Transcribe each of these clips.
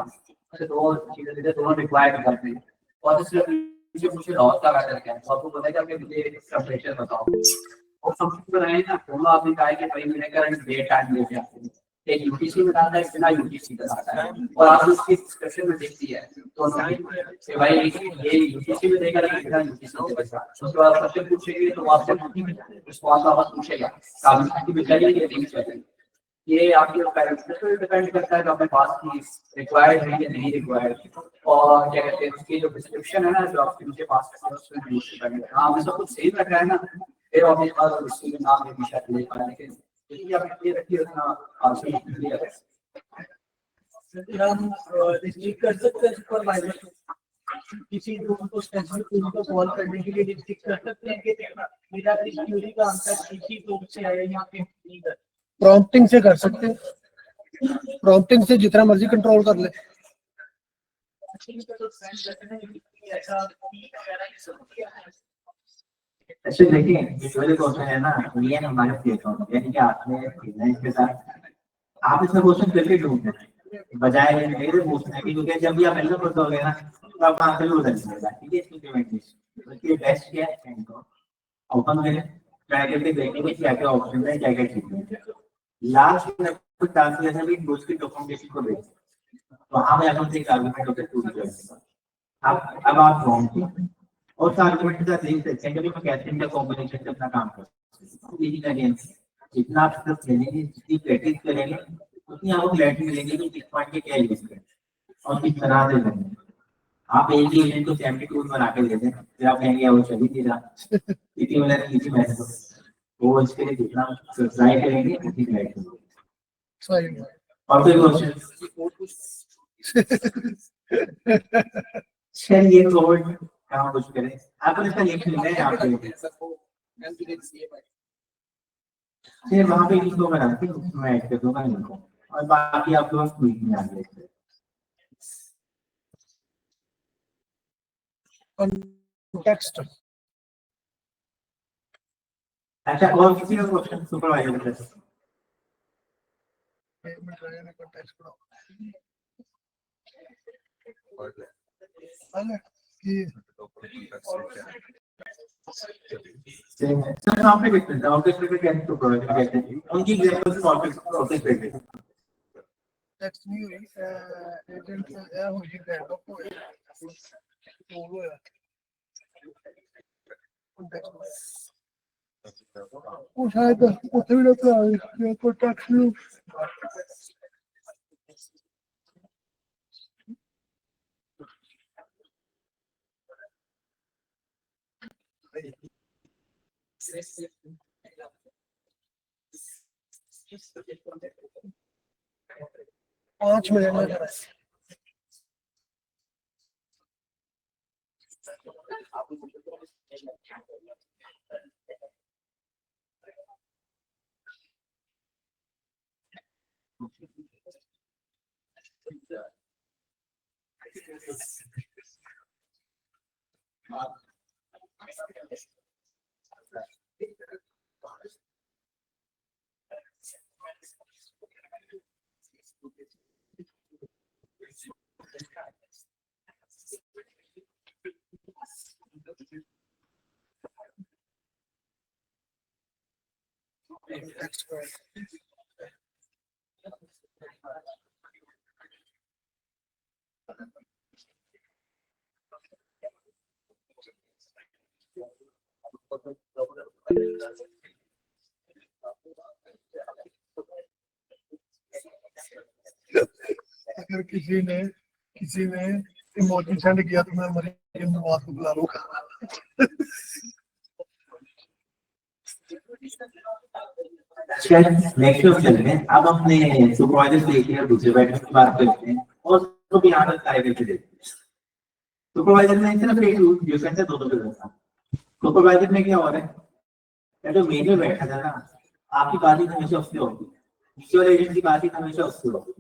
था। अच्छा तो चीजें दोनों रिक्वायर्ड करते हैं और सिर्फ मुझे लॉस का मैटर क्या है, तो आपको पता है कि मुझे टेम्परेचर बताओ और सब कुछ बनाए ना, दोनों आपने कहा कि भाई मेरे करंट डे टाइम लेके आते हैं, एक यूटीसी में डालता है, बिना यूटीसी का डालता है, और आप उसकी डिस्क्रिप्शन में देखती है तो कि भाई ये यूटीसी में देगा ना, बिना यूटीसी के देगा। उसके बाद सबसे पूछेंगे तो आपसे रिस्पॉन्स वापस पूछेगा काफी की बिचारी ये नहीं चाहिए। ये आपके पैरामीटर पे डिपेंड करता है कि आपके पास की रिक्वायर्ड है या नहीं रिक्वायर्ड, और क्या कहते हैं उसकी जो डिस्क्रिप्शन है ना जो आपके मुझे पास है उसमें डिपेंड है। हाँ मैं सब कुछ सही रख रहा है ना, फिर आपके पास उसके नाम में भी शायद ले पाए, लेकिन ये आप ये रखिए उतना आंसर क्लियर है। हम डिस्ट्रिक्ट कर सकते हैं सुपरवाइजर किसी रूम को स्पेसिफिक रूम को सॉल्व करने के लिए डिस्ट्रिक्ट कर सकते हैं कि मेरा इस क्वेरी का आंसर इसी रूम से आया या फिर नहीं कर प्रॉम्प्टिंग से कर सकते हैं, प्रॉम्प्टिंग से जितना मर्जी कंट्रोल कर ले। अच्छा देखिए यूजुअली क्वेश्चन है ना, ये हमारे प्लेटफॉर्म यानी कि आपने फ्रीलांस के साथ आप इसमें क्वेश्चन करके ढूंढते हैं बजाय मेरे पूछने की, क्योंकि जब भी आप ऐसा करते ना तो आपका आंसर भी बदल जाएगा। ठीक है, इसकी पेमेंट इसलिए बेस्ट क्या है इनको ओपन करें, ट्राई करके देखेंगे क्या क्या ऑप्शन है, क्या क्या चीजें हैं। लास्ट में कुछ ट्रांसलेशन भी उसकी डॉक्यूमेंटेशन को देखें तो हमें अपन से आर्गुमेंट होकर पूरी जाएगा। अब आप ढूंढते और आर्गुमेंट के साथ देख सकते हैं कि मैं कैसे इनका कॉम्बिनेशन से अपना काम कर सकता हूँ। अगेन जितना आप सिर्फ खेलेंगे, जितनी प्रैक्टिस करेंगे उतनी आपको क्लैरिटी मिलेगी कि किस पॉइंट के क्या यूज करें और किस तरह से करें। आप एक ही एजेंट को सैम्पल टूल बना के दे दें, फिर आप कहेंगे वो चल ही नहीं रहा, इतनी मतलब इसी मैथड वो इसके लिए जितना ट्राई करेंगे उतनी क्लैरिटी मिलेगी। और कोई क्वेश्चन ये कोड कहाँ कुछ करें आपको इसका लिंक मिल रहा है आपको फिर वहाँ पे लिंक होगा ना, फिर उसमें ऐड कर दूंगा लिंक और बाकी आप लोग ट्वीट में आ जाएंगे। कॉन्टेक्स्ट अच्छा और किसी का क्वेश्चन सुपरवाइजर का सर आप पे देखते हैं ऑफिस पे कैसे सुपरवाइजर कहते हैं उनकी एग्जांपल ऑफिस पे टेक्स्ट नहीं हुई एजेंट है हो गया है तो वो है वो शायद उसे भी लगता है को टैक्स लो पाँच मिनट में अगर किसी ने इमोजी सेंड किया तो मैं मरी बात को बुला लूंगा। नेक्स्ट चलते हैं। अब अपने सुपरवाइजर से लेकर दूसरे बैठक की बात करते हैं और उसको भी यहाँ तक कार्य करके देखते हैं। सुपरवाइजर में सिर्फ एक यूजर से दो था। सुपरवाइजर में क्या हो रहा है, जो मेन में बैठा था ना आपकी बात हमेशा उससे होगी, विजुअल एजेंट की बात हमेशा उससे होगी।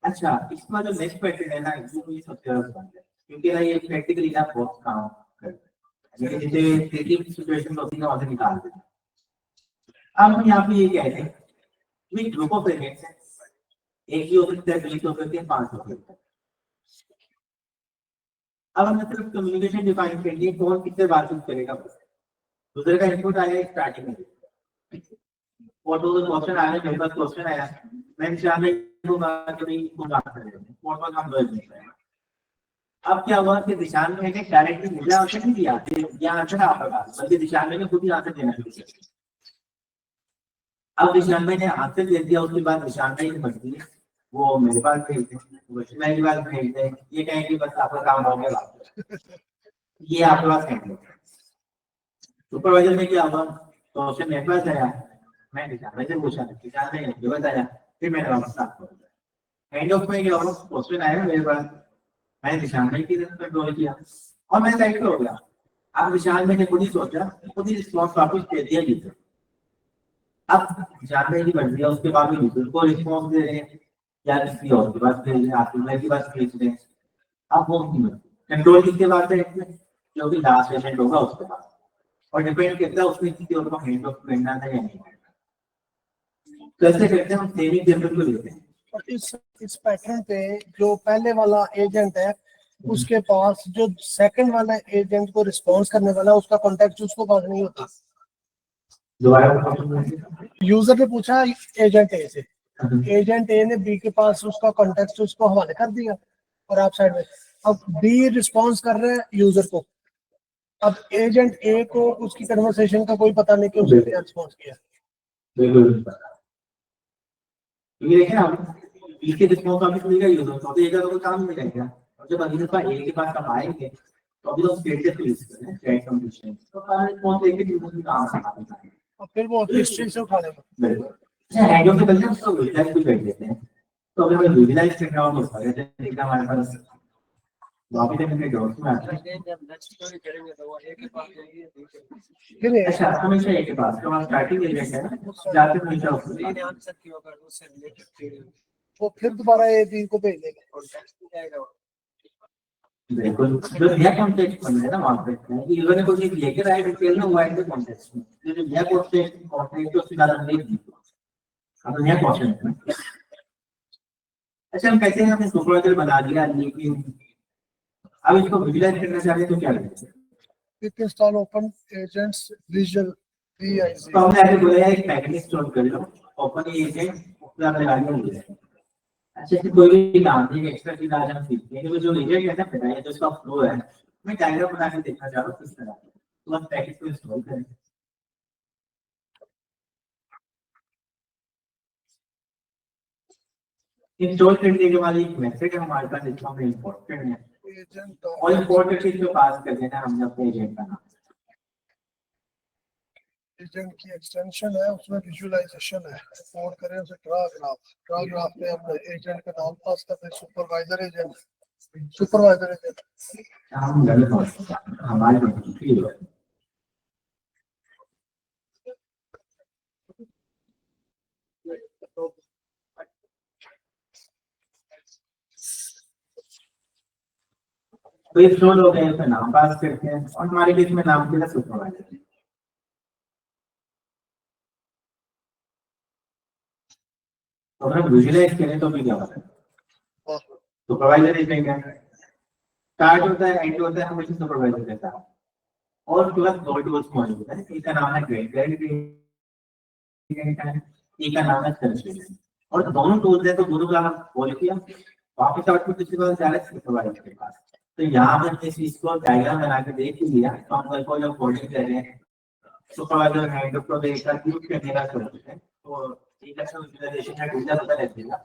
अच्छा इसका जो नेक्स्ट पैटर्न है ना वो मुझे सबसे ज्यादा पसंद है क्योंकि ना ये प्रैक्टिकली ना बहुत काम करता है, जैसे क्रिएटिव सिचुएशन होती है वहां से निकाल देते हैं। अब हम यहाँ पे ये कहते हैं ग्रुप ऑफ एजेंट्स है, एक ही हो सकता है, 20 हो सकते हैं, 5 हो सकते हैं। अब हमें सिर्फ कम्युनिकेशन डिफाइन करनी है, कौन किससे बातचीत करेगा। दूसरे का इनपुट आया स्टार्टिंग में, और तो क्वेश्चन आया, मेरे पास क्वेश्चन आया, मैं निशान में बात करी को बात करेंगे, और तो हम बोल देते हैं। अब क्या हुआ कि निशान में डायरेक्टली मुझे आंसर नहीं दिया, ये आंसर आपका पास, बल्कि निशान में खुद ही आंसर देना चाहिए। अब निशान में ने आंसर दे दिया, उसके बाद निशान में बनती है वो मेरे पास भेज दें, मेरे पास भेज दें, ये कहें कि बस आपका काम हो गया, ये आपके पास है। सुपरवाइजर में क्या हुआ, तो उससे मेरे पास आया, मैं निशान से पूछा, निशान ने ये बताया, फिर मैंने वापस आपको बताया। एंड ऑफ में क्या हुआ, क्वेश्चन आया मेरे पास, मैंने निशान में की कंट्रोल किया और मैं साइड पे हो गया। अब निशान में ने खुद ही सोचा, खुद ही रिस्पॉन्स वापस दे दिया यूजर। अब निशान में ही बढ़ दिया, उसके बाद भी यूजर को रिस्पॉन्स दे रहे हैं या किसी और की बात भेज रहे हैं, आपकी की बात भेज रहे हैं। अब वो कंट्रोल किसके बाद है, जो भी लास्ट पेशेंट होगा उसके बाद, और डिपेंड करता है उसने किसी और को हैंड ऑफ करना है या नहीं। कैसे करते हैं हम, सेविंग टेबल को लेते हैं। और इस पैटर्न पे जो पहले वाला एजेंट है उसके पास जो सेकंड वाला एजेंट को रिस्पॉन्स करने वाला उसका कॉन्टेक्ट उसको पास नहीं होता। दोबारा यूजर ने पूछा एजेंट ए से, एजेंट ए ने बी के पास उसका कॉन्टेक्ट उसको हवाले कर दिया और आप साइड में, अब बी रिस्पॉन्स कर रहे हैं यूजर को। अब एजेंट ए को उसकी कन्वर्सेशन का कोई पता नहीं कि उसने क्या रिस्पॉन्स किया। बिल्कुल, ये देखें आप, इसके रिस्पॉन्स ऑफिस मिलेगा यूजर को, तो ये तो काम नहीं करेगा। और जब अभी इसका ए के पास हम आएंगे तो अभी तो स्टेटस यूज करें, चैट कंडीशन, तो सारा रिस्पॉन्स लेके यूजर की काम करना है, और फिर वो हिस्ट्री से उठा लेगा। बिल्कुल। अच्छा, हैंड ऑफ से पहले हम उसको विजुअलाइज भी कर देते हैं, तो अगर हमें विजुअलाइज करना हो तो सारे डेटा हमारे पास वापस अपने डॉट्स में आता है। फिर अच्छा, हमेशा एक के पास, तो हम स्टार्टिंग एजेंट है ना, जाते हैं हमेशा उसके पास। वो फिर दोबारा ए बी को भेज देगा। बिल्कुल, जो नया कॉन्टेक्स्ट बन रहा है ना, वहाँ पे कि यूजर ने कुछ चीज लेकर आए डिटेल में, वो आए थे कॉन्टेक्स्ट में, जो नया कॉन्टेक्स्ट उससे ज्यादा नहीं दी, अब नया कॉन्टेक्स्ट है। अच्छा, हम कहते हैं हमने सुपरवाइजर बना दिया, लेकिन अब इसको विजुअलाइज करना चाहते हैं तो क्या करें। Quick install open agents visual VIC। तो हमने आगे बोला है एक पैकेज इंस्टॉल कर लो, ओपन एजेंट उसमें आप लगा दिया। अच्छा, कि कोई भी काम नहीं, एक्स्ट्रा चीज आज हम सीखते हैं, जो एजेंट है ना, बताइए जो इसका फ्लो है, मैं डायग्राम बना के देखना चाह रहा हूँ किस तरह, तो बस पैकेज को इंस्टॉल करें। इंस्टॉल करने के बाद एक मेथड है हमारे पास, जिसको हम इंपोर्ट करना है, एजेंट और इंपोर्ट चीज को पास कर देना है हमने अपने एजेंट का नाम। एजेंट की एक्सटेंशन है, उसमें विजुअलाइजेशन है, इंपोर्ट करें उसे ड्रा ग्राफ में हम एजेंट का नाम पास करते हैं, सुपरवाइजर एजेंट। हम गलत हमारे ठीक है। तो ये फ्लो हो गए, उसमें नाम पास करते हैं, और हमारे केस में नाम के लिए सुपरवाइजर। तो अगर हम विजुअलाइज करें तो भी क्या होता है, सुपरवाइजर एजेंट है, स्टार्ट होता है एंड होता है हमेशा सुपरवाइजर के साथ, और प्लस दो टूल्स मौजूद है, एक का नाम है क्रेडिट, एक का नाम है सर्च, और दोनों टूल्स है, तो दोनों का हम खोल किया, वापस आउटपुट किसी को डायरेक्ट सुपरवाइजर के पास। तो यहाँ पर इस चीज को डायग्राम बना के देख लिया, तो हम को जब कोडिंग कर रहे हैं, सुपरवाइजर हैंड को देखकर यूज करने का सोचते हैं, तो एक अच्छा विजुअलाइजेशन का डेटा पता लग जाएगा,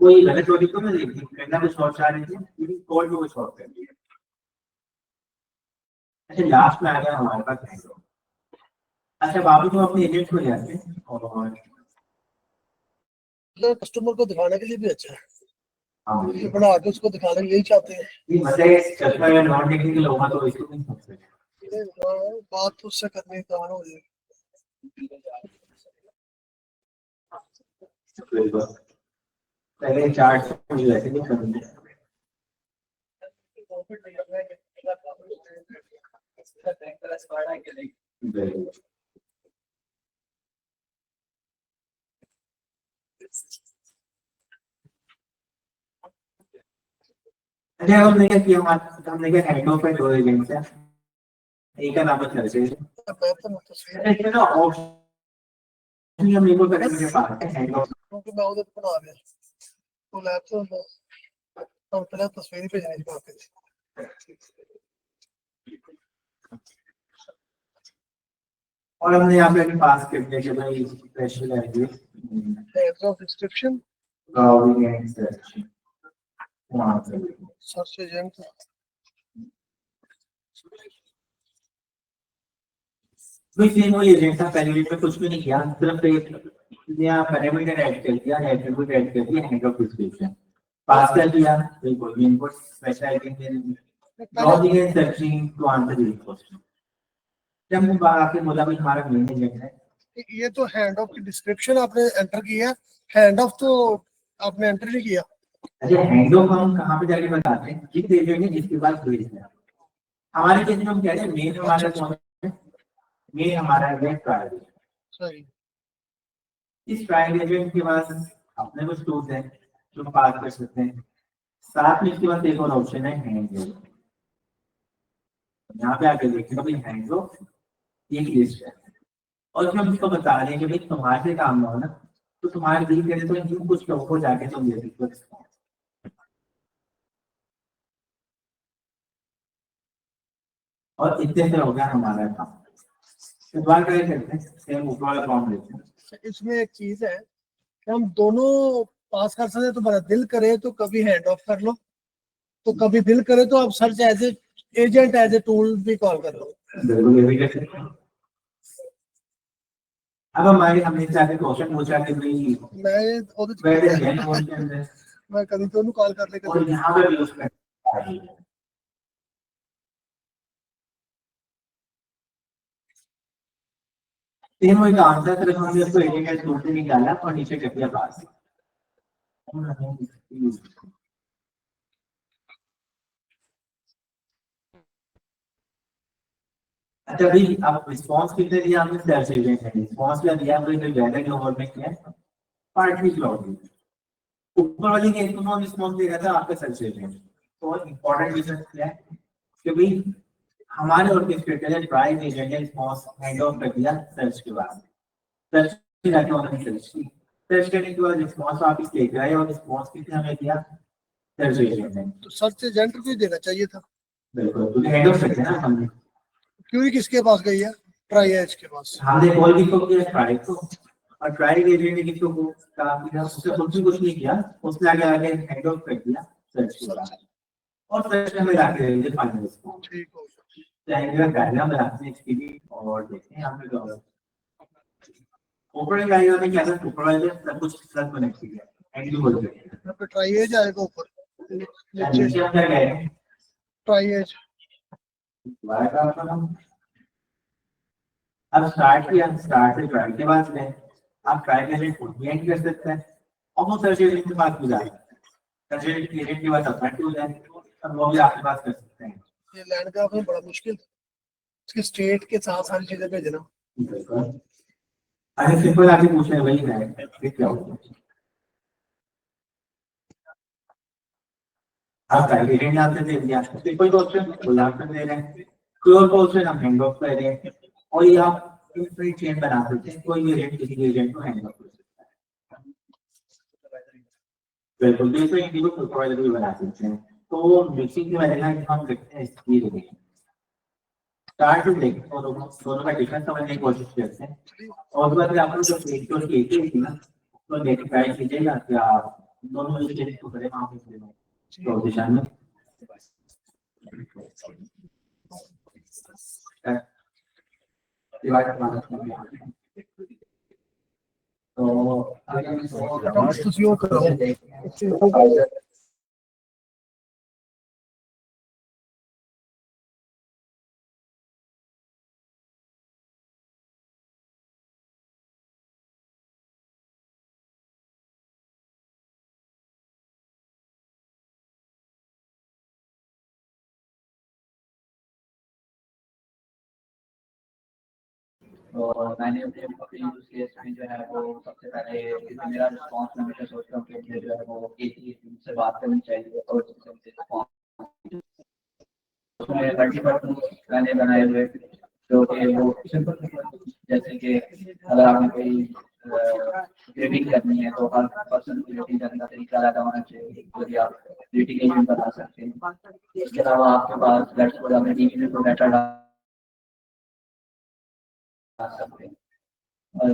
कोई गलत लॉजिक तो नहीं लिखी, करना कुछ और चाह रहे थे, लेकिन कोड में कुछ और कर दिया। अच्छा, लास्ट में आ गया हमारे पास हैंड। अच्छा, बाबू तो अपने एजेंट को ले आते हैं, और कस्टमर को दिखाने के लिए भी अच्छा है, हाँ, ये बना के उसको दिखाने यही चाहते हैं। ये मतलब चलता है, नॉन टेक्निकल होगा तो इसको नहीं समझ सकते। बात तो उससे करने का हो जाए। बिल्कुल, पहले चार्ट मुझे वैसे नहीं समझ। बिल्कुल। अच्छा हमने क्या किया, हमने क्या हैंड ऑफ पे दो एजेंट्स है, एक का नाम है सर्विस। बेहतर हो तस्वीर इसमें ना ऑप्शन हम मेरे को करेंगे के पास है हैंड ऑफ। क्योंकि मैं उधर बना रहा तो लैपटॉप और पहले तस्वीर भेजने की बात है। और हमने यहाँ पे अपने पास कर दिया कि भाई स्पेशल है Heads of description, browsing and search वहाँ पे search agent, कोई सेम वही एजेंट था, पहले पे कुछ भी नहीं किया, सिर्फ एक नया पैरामीटर ऐड कर दिया, एट्रिब्यूट ऐड कर दिया, हैंड ऑफ डिस्क्रिप्शन पास कर दिया, बिल्कुल input specializing in browsing and searching to answer this question. जब मैं बाहर आके बोला भाई हमारा मेन एजेंट है, ये तो हैंड ऑफ की डिस्क्रिप्शन आपने एंटर किया, हैंड ऑफ तो आपने एंटर नहीं किया। अच्छा हैंड ऑफ हम कहाँ पे जाके बताते हैं, जिस एजेंट ने जिसके पास भेजना है। हमारे केस में हम कह रहे हैं मेन हमारा कौन है, मेन हमारा है ट्रायल। सही, इस ट्रायल एजेंट के पास अपने कुछ टूल्स हैं जो हम पास कर सकते हैं, साथ में इसके पास एक और ऑप्शन है हैंड ऑफ। यहाँ पे आके देखिए भाई हैंड ऑफ एक लिस्ट है, और इसमें हम इसको बता रहे हैं कि भाई तुम्हारे से काम ना हो ना, तो तुम्हारे दिल करे तो इन कुछ लोगों को जाके तुम दे सकते हो। और इतने से हो गया हमारा काम। दोबारा क्या करते हैं, सेम ऊपर वाला फॉर्म लेते हैं। इसमें एक चीज है कि हम दोनों पास कर सकते हैं, तो बड़ा दिल करे तो कभी हैंड ऑफ कर लो, तो कभी दिल करे तो आप search as a agent as a tool भी कॉल कर लो। बिल्कुल ये भी कर सकते हैं। अब हमारे हमने जाके क्वेश्चन पूछा कि भाई मैं कभी तो कॉल कर ले और यहाँ पे भी यूज करते हैं। तीन वही काम था, सिर्फ हमने उसको एजेंट टूल से निकाला और नीचे कर दिया पास। अच्छा भाई आप रिस्पांस कितने दिया आपने, सर्च एजेंट है रिस्पांस क्या दिया आपने, जो ज्यादा जो वर्ड में किया पार्टली क्लाउड ऊपर वाली केस में हम रिस्पांस दे रहा था आपका सर्च एजेंट। तो इंपॉर्टेंट डिफरेंस क्या है कि भाई हमारे ऑर्केस्ट्रेटर है ट्राई एजेंट है रिस्पांस हैंड ऑफ कर दिया सर्च के बाद, सर्च जाके उन्होंने सर्च की, सर्च करने के बाद रिस्पांस वापस देख रहा है और रिस्पांस कितने हमें दिया सर्च एजेंट ने। तो सर्च एजेंट को ही देना चाहिए था। बिल्कुल तो हैंड ऑफ करते हैं ना हमने, क्यों किसके पास गई है, ट्राई एज के पास। हमने कॉल किसको किया ट्राई को, और ट्राई एजेंट ने किसको कहा कि उससे कुछ नहीं किया, उसने आगे आगे हैंड ऑफ कर दिया सर्च के बाद, और सर्च में आके दे दिया फाइनल रिस्पांस। ठीक हो जाएंगे डायग्राम बनाते हैं इसकी भी और देखते हैं यहाँ पे क्या होगा। ऊपर में डायग्राम में क्या था, ऊपर वाले सब कुछ प्लस कनेक्ट किया एंड भी बोल रहे हैं, तो ट्राई एज आएगा ऊपर, नीचे हम क्या कह रहे हैं ट्राई एज। दोबारा का मतलब अब स्टार्ट किया, स्टार्ट से ट्राई के बाद में आप ट्राई करने खुद भी एंड कर सकते हैं, और वो सर्च एजेंट के पास भी जाए, सर्च एजेंट के पास अपना टूल है और वो भी आपके पास कर सकते हैं। ये लैंड ग्राफ में बड़ा मुश्किल, इसके स्टेट के साथ सारी चीजें भेजना। अरे सिंपल आके पूछने वही है फिर क्या होगा, आप टारगेटेड नाम से दे दिया, सिंपल क्वेश्चन बुलाकर दे रहे हैं, क्लोज क्वेश्चन हम हैंड ऑफ कर रहे हैं, और ये आप फ्री चेन बना सकते हैं, कोई भी एजेंट किसी एजेंट को हैंड ऑफ कर सकता है। बिल्कुल दूसरे इंडिविजुअल सुपरवाइजर भी बना सकते हैं। तो मिक्सिंग की वजह से हम देखते हैं इसकी देखिए स्टार्ट टू देख और दोनों का डिफरेंस समझने की कोशिश करते हैं, और उसके बाद आपको जो एक तो एक थी ना तो नेट ट्राई कीजिएगा कि आप दोनों मिलकर इसको करें वहां पे पोजीशन में डिवाइड करना तो और मैंने अपने यूज केस में जो है वो सबसे पहले क्योंकि मेरा रिस्पॉन्स मैं हमेशा सोचता हूँ कि मुझे जो है वो एक ही से बात करनी चाहिए और रिस्पॉन्स हमने मल्टीपल टूल्स मैंने बनाए हुए जो कि वो सिंपल, जैसे कि अगर आपने कोई ग्रेडिंग करनी है तो हर पर्सन की ग्रेडिंग करने का तरीका अलग होना चाहिए, तो भी आप ग्रेडिंग एजेंट बना सकते हैं। इसके अलावा आपके पास लेट्स सपोज आपने टीवी में डाटा डाल सकते हैं और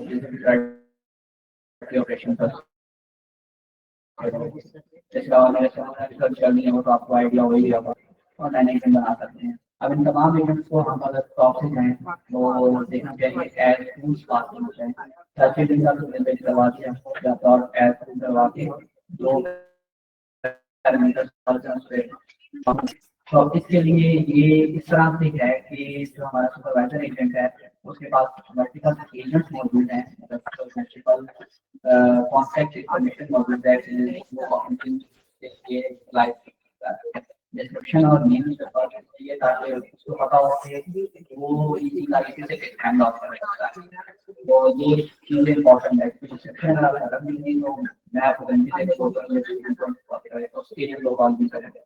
ऑपरेशन कर रिसर्च करनी है वो तो आपको आइडिया हो ही होगा, ऑनलाइन एजेंट बना सकते हैं। अब इन तमाम एजेंट्स को हम अगर टॉप से जाएँ तो देखना चाहिए एज टूल्स पास होना चाहिए, सर्च एंजिन का पेज करवा दिया या तो एज टूल करवा के जो पैरामीटर्स पे। तो इसके लिए ये इस तरह से है कि जो हमारा सुपरवाइजर एजेंट है उसके पास मल्टीपल एजेंट्स मौजूद हैं, मतलब मल्टीपल कॉन्टैक्ट इन्फॉर्मेशन मौजूद है लाइव डिस्क्रिप्शन और नेम चाहिए ताकि उसको पता हो कि वो इसी तरीके से हैंड ऑफ कर सकता है। तो ये चीज़ इम्पोर्टेंट है कि डिस्क्रिप्शन अगर मैं आपको गंदी से उसके लिए लोग कॉल भी करेंगे,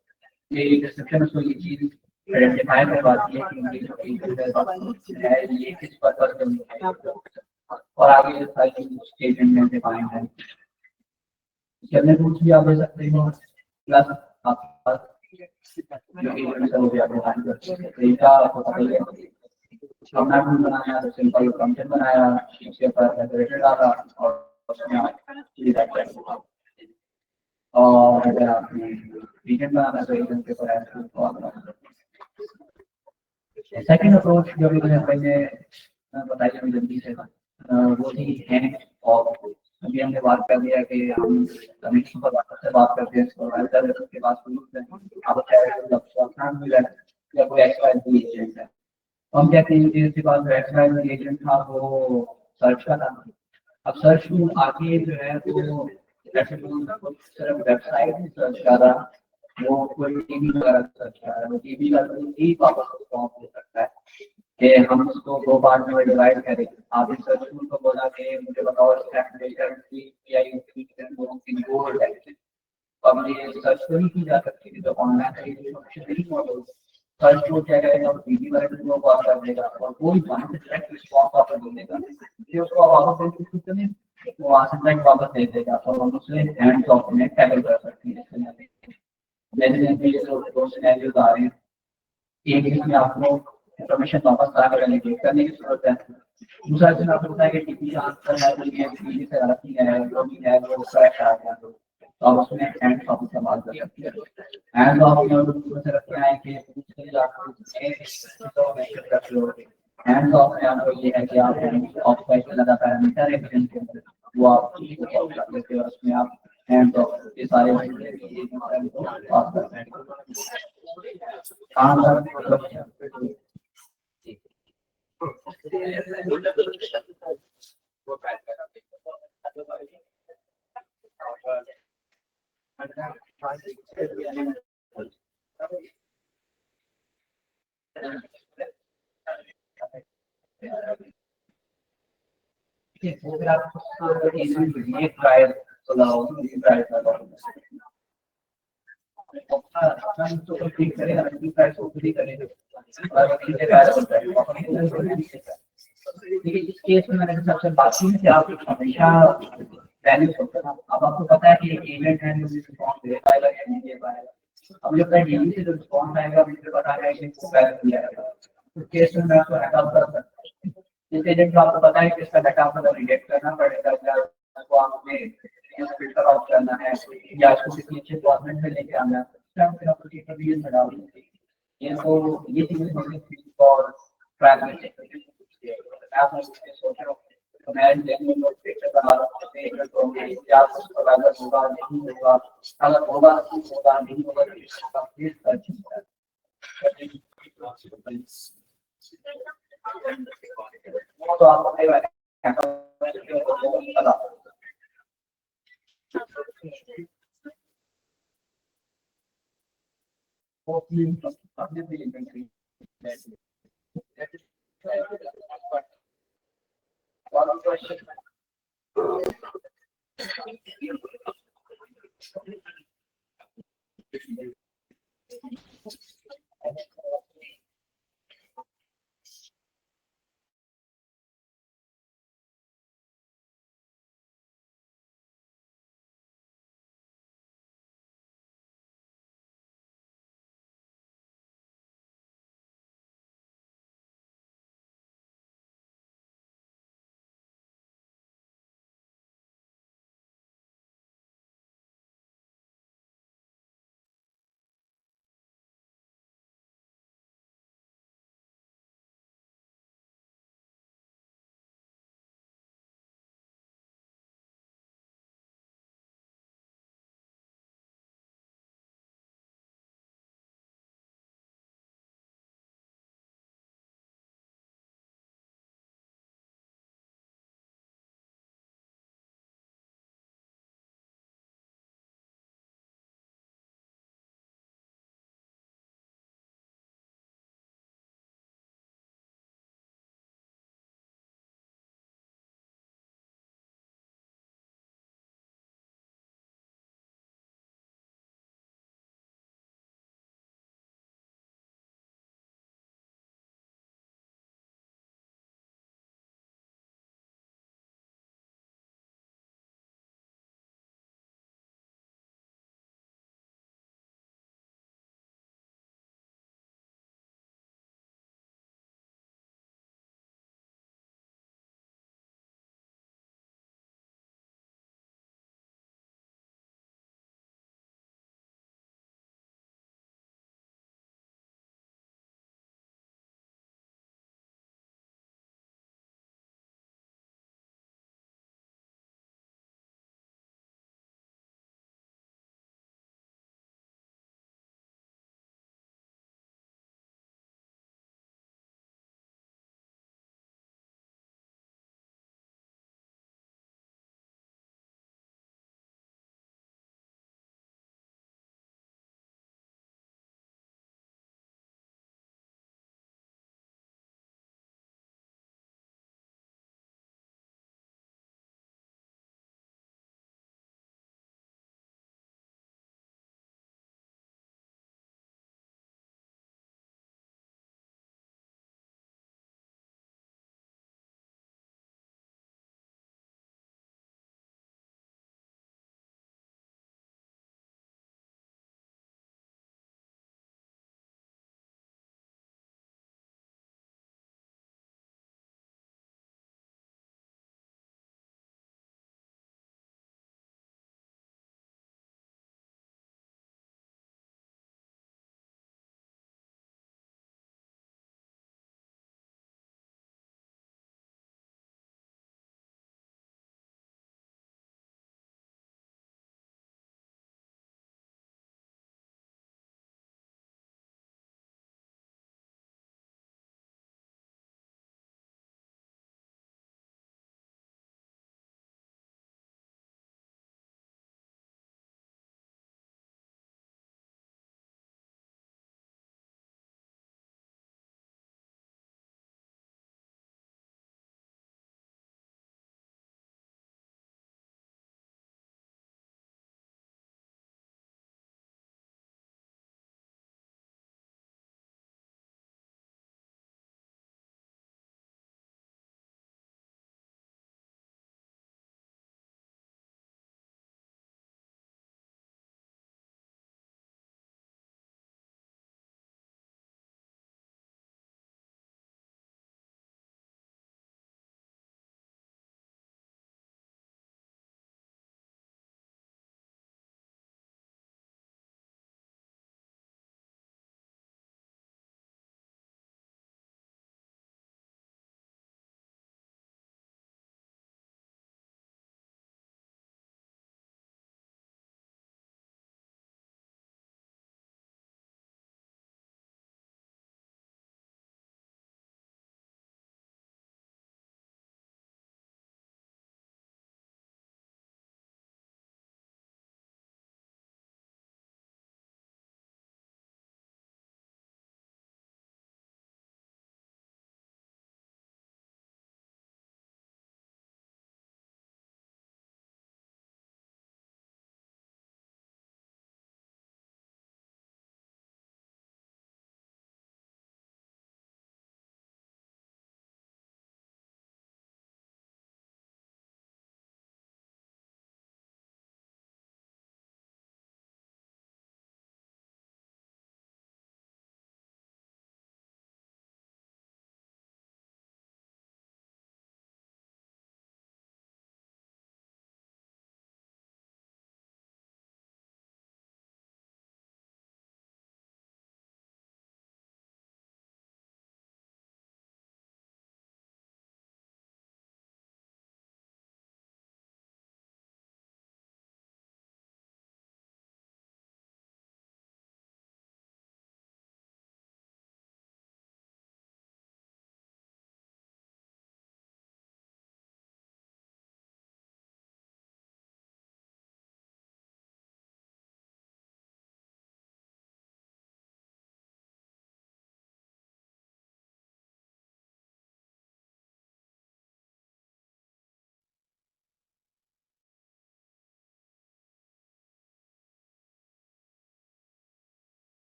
ये डिस्क्रिप्शन उसको ये चीज़ आइडेंटिफाई करवाती है कि है ये किस पर्पस के लिए है और आगे सारी स्टेटमेंट में डिफाइन है। चलने रूल्स भी आप दे सकते हो प्लस आपके पास जो भी आप डिफाइन करते हैं तरीका आपको पता ही है। हमने टूल बनाया तो सिंपल फंक्शन बनाया, उसके ऊपर डेकोरेटेड डाला और उसमें और अगर आपने रीजन बनाना तो रीजन के ऊपर ऐड टू। सेकंड अप्रोच जो भी मैंने बताई अभी जल्दी से वो थी हैंड ऑफ। अभी हमने बात कर लिया कि हम कमिश्नर सुपरवाइजर से बात करते हैं, सुपरवाइजर के पास आप चाहे या कोई एक्सपायर एजेंट है, हम कहते हैं कि इसके पास एक्सपायर एजेंट था वो सर्च का था। अब सर्च टूल आगे जो है वो ऐसे सिर्फ वेबसाइट सर्च कर रहा, वो कोई टीवी वगैरह सर्च कर रहा है, टीवी का एक वापस रिस्पॉन्स दे सकता है कि हम उसको दो पार्ट में डिवाइड करें। आप इस सर्च टूल को बोला कि मुझे बताओ अब ये सर्च तो नहीं की जा सकती जो ऑनलाइन नहीं मॉडल सर्च टूल क्या करेगा टीवी वाले टूलों को आप कर देगा और कोई वहाँ से डायरेक्ट रिस्पॉन्स आपको दे देगा कि उसको आप वापस दे सकते हैं, वो वहाँ से डायरेक्ट वापस दे देगा और हम उससे हैंड्स ऑफ में टैकल कर सकते हैं। जैसे दो सिनेरियोज आ रहे हैं, एक इसमें आपको इंफॉर्मेशन वापस आकर करने की जरूरत है, दूसरा दिन आपको पता है कि टीपी आंसर है टीपी से गलती है जो भी है वो करेक्ट आ गया तो आप उसमें हैंड्स ऑफ इस्तेमाल कर सकते हैं। हैंड्स ऑफ में से रखते हैं कि हैंड्स ऑफ में आपको ये है कि आप हैंड्स ऑफ का एक अलग पैरामीटर है के अंदर वो आप कर लेते हो, उसमें आप हैंड्स ऑफ ये सारे पास करते हैं। फिर आप ये ट्रायल चलाओ, ये ट्रायल चलाओ तो ठीक करेगा, प्राइस को फ्री करेगा और ठीक है। देखिए इस केस में मैंने सबसे बात की कि आप हमेशा वैल्यू सोचते हैं। अब आपको पता है कि एक इवेंट है जो रिस्पॉन्स दे पाएगा या नहीं दे पाएगा, अब जब तक यहीं से जो रिस्पॉन्स आएगा मुझे पता है कि इसको वैल्यू दिया जाएगा, तो केस में मैं उसको हैंडल कर सकता हूं। इस एजेंट को आपको पता है कि इसका डाटा आपको रिजेक्ट करना पड़ेगा या उसको आपने फिल्टर आउट करना है या इसको किसी अच्छे गवर्नमेंट में लेके आना है, फिर आपको टीपीएस में डाल देंगे। ये तो ये चीजें होगी और ट्रैक में आप सोच रहे हो तो मैं लोग फिल्टर बना रहा हूं तो क्या अगर होगा नहीं होगा, अगर होगा तो होगा नहीं होगा कंप्लीट कर सकता है वो तो आपको नहीं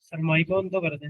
सर माइक ऑन तो कर दें।